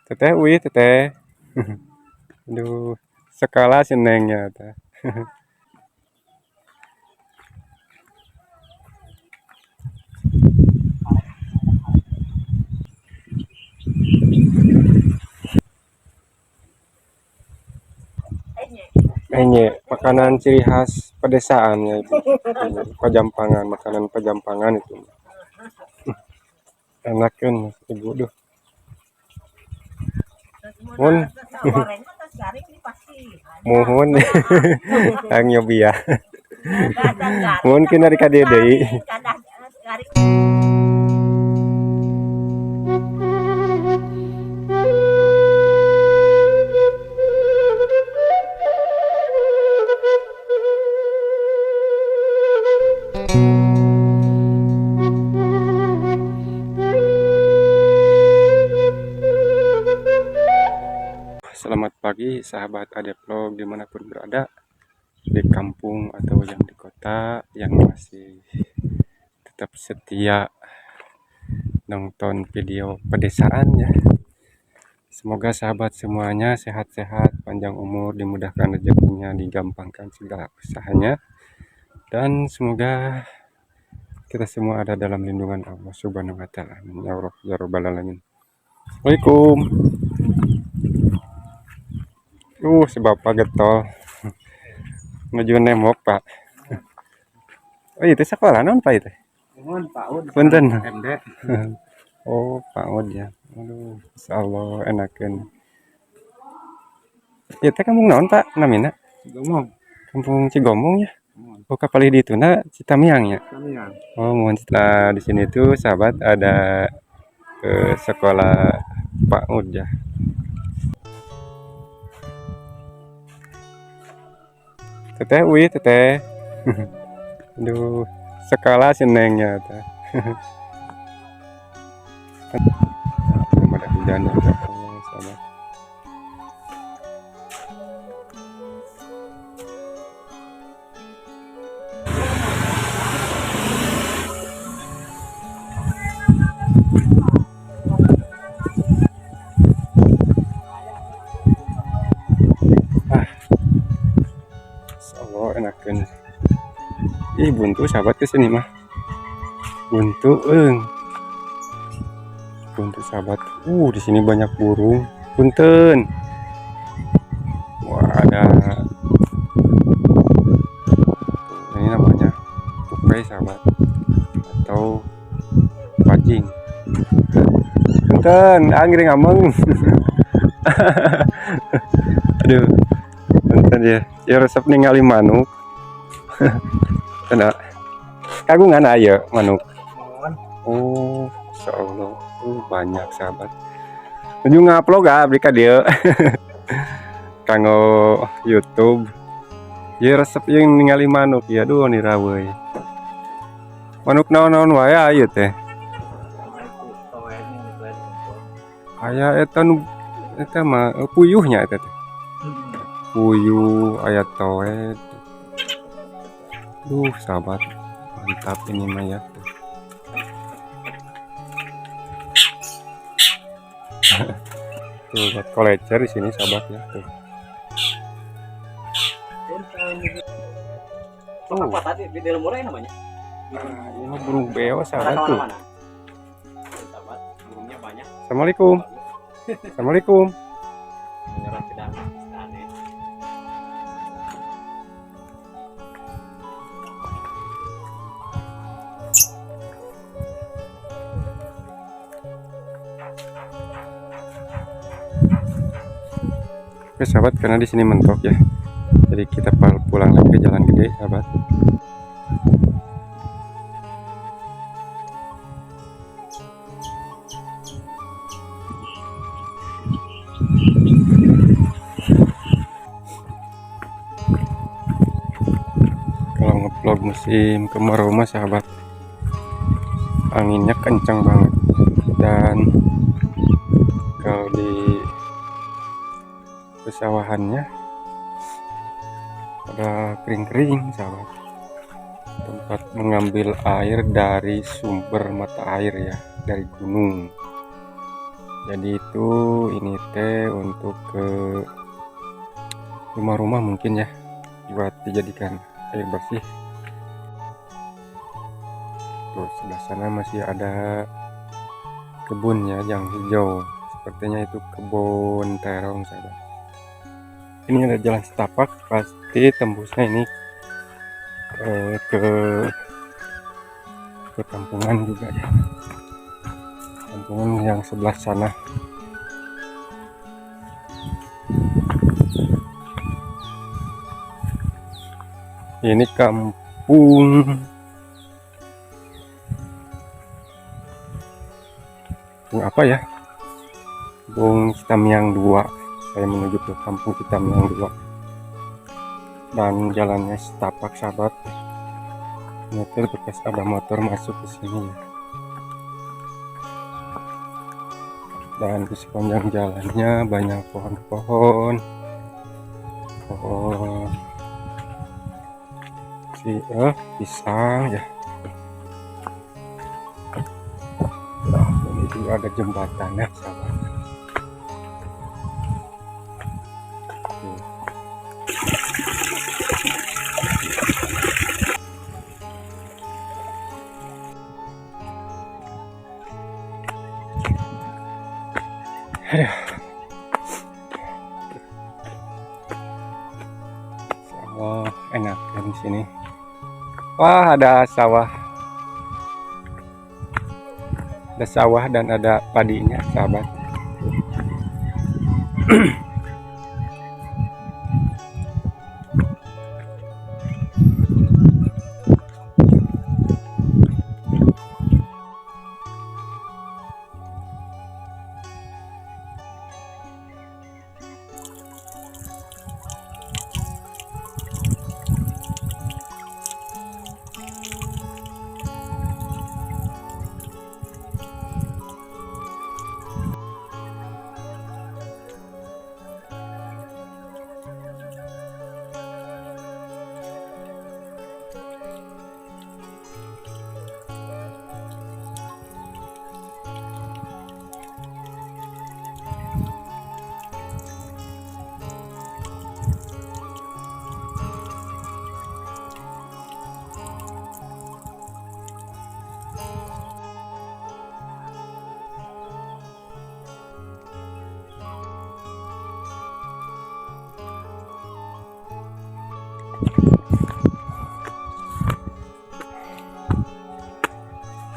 Teteh, wih teteh. Aduh, skala senengnya teh. Ini makanan ciri khas pedesaan ya itu. Ini, Pajampangan, makanan Pajampangan itu. Enak kan ibu duh. Mun mohon ang nyobi ya. Mungkin dari kadedei. Selamat pagi sahabat Ade Vlog dimanapun berada, di kampung atau yang di kota, yang masih tetap setia nonton video pedesaan ya. Semoga sahabat semuanya sehat-sehat, panjang umur, dimudahkan rezekinya, digampangkan segala usahanya, dan semoga kita semua ada dalam lindungan Allah Subhanahu wa taala. Amin ya Allah ya rabbal alamin. Assalamualaikum. Si bapak getol. Menuju nembok, Pak. Oh, itu sekolah non Pak itu? Punten. MD. Oh, PAUD ya. Aduh, insyaallah enakeun. Ieu teh kampung naon, Pak? Namina? Gomong. Kampung Cigomong ya. Oh, kapalih dituna Citamiang ya. Citamiang. Oh, mohon nah di sini tuh sahabat ada sekolah PAUD ya. Teteh, wih teteh. Aduh, skala senengnya teh. Belum ada hujan ya. Oh, sahabat. Oh, enakeun. Ih, buntu sahabat ke sini mah. Buntu, buntu sahabat. Di sini banyak burung. Punten. Wah, ada ini namanya tupai sahabat atau pacing. Punten, angin ngameng. Aduh, punten ya. Ya resep ningali manuk. Tanda kagungan aya manuk. Oh, insyaallah. Banyak sahabat. Menuju ngupload abdi ka dieu. Kanggo YouTube. Ya resep yang ningali manuk ya aduh ni raweuy. Manuk naon-naon wae aya teh. Aya eta mah puyuhnya eta teh. Puyuh, aya toet. Duh, sahabat. Mantap ini mah ya. Tuh, lihat kolecer di sini sahabat ya tuh. Apa tadi di dalam murah namanya? Ini mah burung beo sahabat tuh. Sahabat, burungnya banyak. Assalamualaikum. Assalamualaikum. Menyerah tidak aneh. Oke sahabat, karena di sini mentok ya. Jadi kita pulang lagi ke jalan gede sahabat. Kalau ngevlog musim kemarau mah sahabat, anginnya kencang banget, dan kalau di pesawahannya ada kering-kering sahabat, tempat mengambil air dari sumber mata air ya, dari gunung. Jadi itu ini teh untuk ke rumah-rumah mungkin ya, buat dijadikan air bersih. Tuh sebelah sana masih ada kebunnya yang hijau, sepertinya itu kebun terong sahabat. Ini ada jalan setapak, pasti tembusnya ini ke kampungan juga ya, kampungan yang sebelah sana. Ini kampung apa ya, Kampung Citamiang 2. Saya menuju ke Kampung Citamiang 2 dan jalannya setapak sahabat. Motor bekas ada motor masuk ke sini ya. Dan di sepanjang jalannya banyak pohon-pohon, pohon pisang ya. Ini juga ada jembatan ya sahabat. Oh, enak kan di sini. Wah, ada sawah. Ada sawah dan ada padinya, sahabat.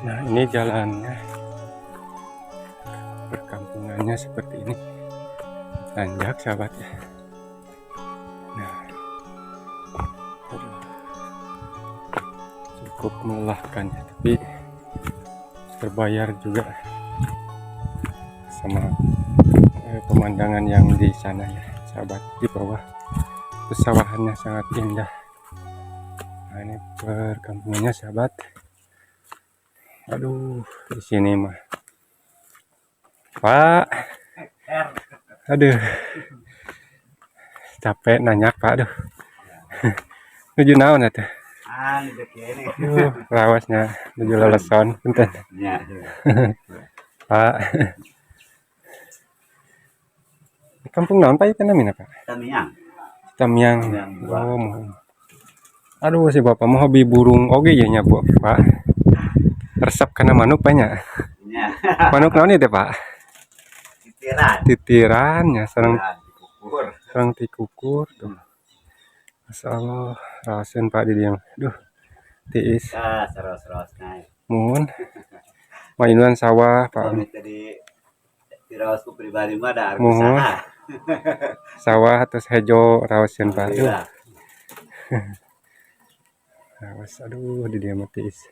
Nah, ini jalannya, perkampungannya seperti ini, tanjak sahabat ya. Nah, cukup melelahkan ya, tapi terbayar juga sama pemandangan yang di sana ya sahabat. Di bawah pesawahannya sangat indah. Nah, ini perkampungannya sahabat. Aduh, di sini mah Pak, aduh, capek nanya Pak, aduh. Nuju naon eta? Rawasnya nuju leleson, punten. Pak. Kampung naon Pak itu namanya Pak? Tamiang. Oh, mohon. Aduh, si Bapak mau hobi burung oge ya nya, Bu, Pak. Resep kana manuk banyak. Manuk naon itu Pak? Titirannya sareng tikukur tuh. Masya Allah, rasain Pak di dia. Duh, tiis. Mohon. Mainan sawah Pak. Mohon. Sawah terus hejo rawasin Pak. Duh. Rawas, aduh di dia mah tiis.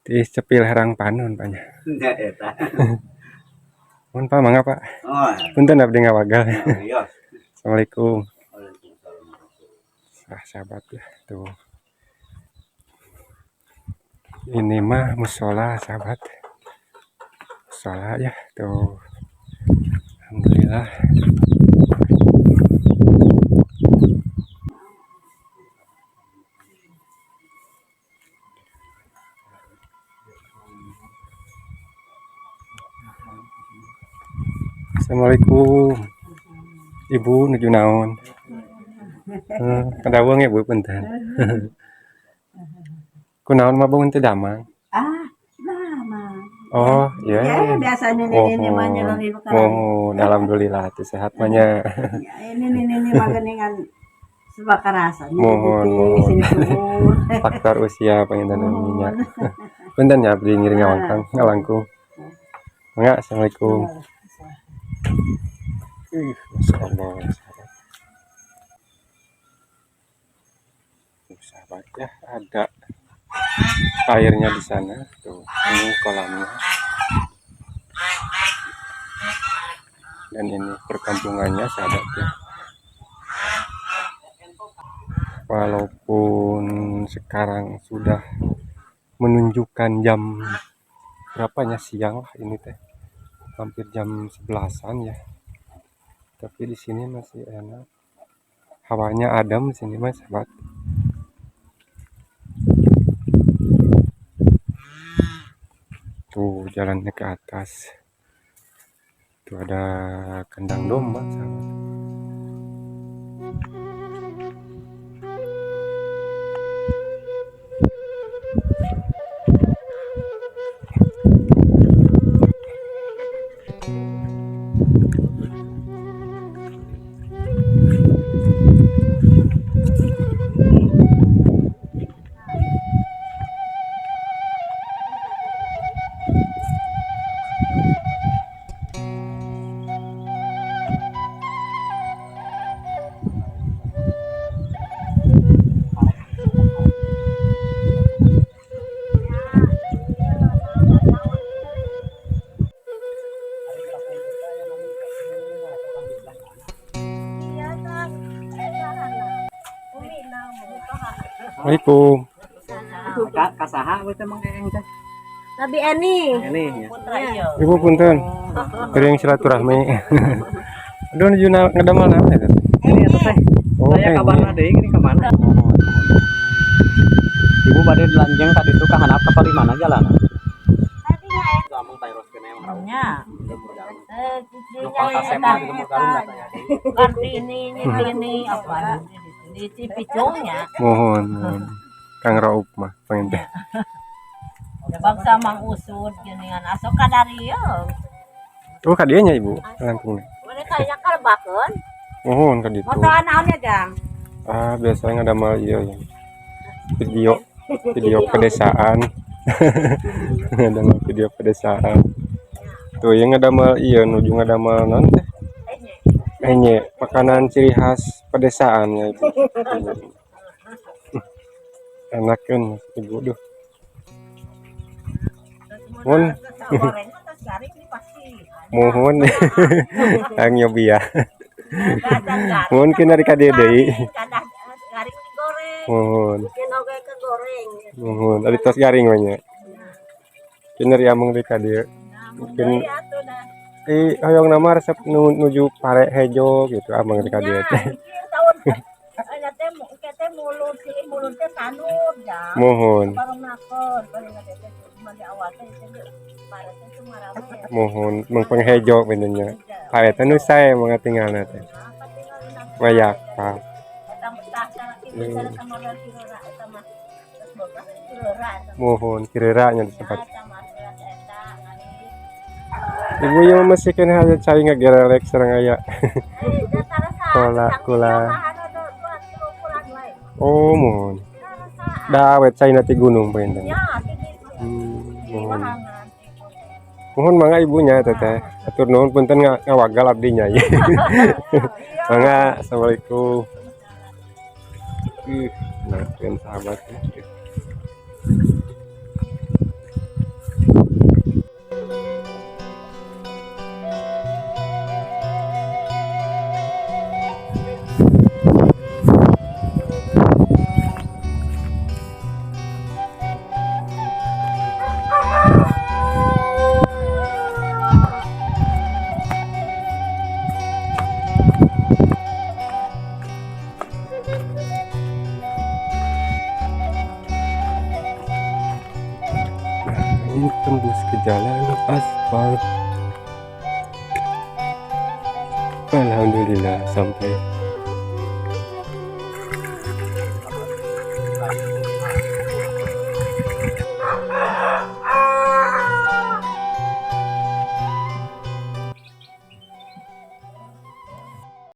Tiis cepil herang panon Paknya. Mohon Pak, mangga Pak. Punten abdi ngawagal. Assalamualaikum. Sahabat ya, tuh. Ini mah musola sahabat. Musola ya, tuh. Alhamdulillah. Assalamualaikum. Ibu nuju naon? Kada wong ya Bu punten. Kunaon mah bangun teh damang? Lama. Oh, Ya, iya. biasanya ini mah nyelori Mohon, alhamdulillah tuh sehat mah nya. ini mah geningan sebakarasan. Mohon. Sini subur. Faktor usia panginten minyak. Punten ya abdi ngiring ngalangkung. Mangga, Assalamualaikum. Masyaallah. Sahabat ya, ada airnya di sana. Tuh, ini kolamnya. Dan ini perkampungannya sahabat ya. Walaupun sekarang sudah menunjukkan jam berapanya siang lah ini teh. Hampir jam 11-an ya. Tapi di sini masih enak. Hawanya adem di sini Mas, sahabat. Tuh jalannya ke atas. Tuh ada kandang domba, sahabat. Assalamualaikum. Kasaha we teh Mang Eeng teh. Nabi Eni. Ini ya. Ibu punten. Kering silaturahmi. Aduh nuju ngadamal naon eta? Ini atuh teh. Oh, Saya kabarna deui ini ka mana? Ibu bade lanjeng tadi tuh ka handap ka di mana jalan? Amang tayros kene yang raw. Ya. Nopal kasep di Lembur Garung katanya. Ini apa? Di Cipicungnya. Mohon. Kang Raup mah pengen teh. Bangsa Mang Usud geningan asok kadari yeuh. Oh, ka dieu nya Ibu langkungna. Mereka nya kalbakeun. Mohon ka ditu. Motoan naonnya, Jang? Biasanya ngadamal ieu video pedesaan. Ngadamal video pedesaan. Tuh yang ngadamal ieu nuju ngadamal naon teh? Enye, makanan ciri khas pedesaan ya Ibu. Enak kan Ibu duh. Mohon. Mohon. Kang nyobi ya. Mohon kena di kadieu deui. Garing digoreng. Mohon. Bikin oge ke goreng. Mohon. Ari tos garing we nya. Kena ri among di kadieu. Mungkin hoyong nama resep nuju pare hejo gitu amang di kadieu teh. Mulut teh sanur ya. Mohon. Bareng nakon, bareng ngadete mandi awal teh pare teh cuma rame. Mohon mengpenghejo benernya. Pare teh nu sae mangga tinggalna teh. Mayak Pak. Mohon kirera nya disebut. Ibu yang masihkan hanya cai ngagerelek sareng aya. Kula. Oh, mohon. Dawet cai nanti gunung pengen. Mohon. Mohon mangga ibunya teteh. Atur nuhun punten ngawagal abdi nya. Mangga, Assalamualaikum. Nah, kan sahabat. Ini tembus ke jalan aspal. Alhamdulillah sampai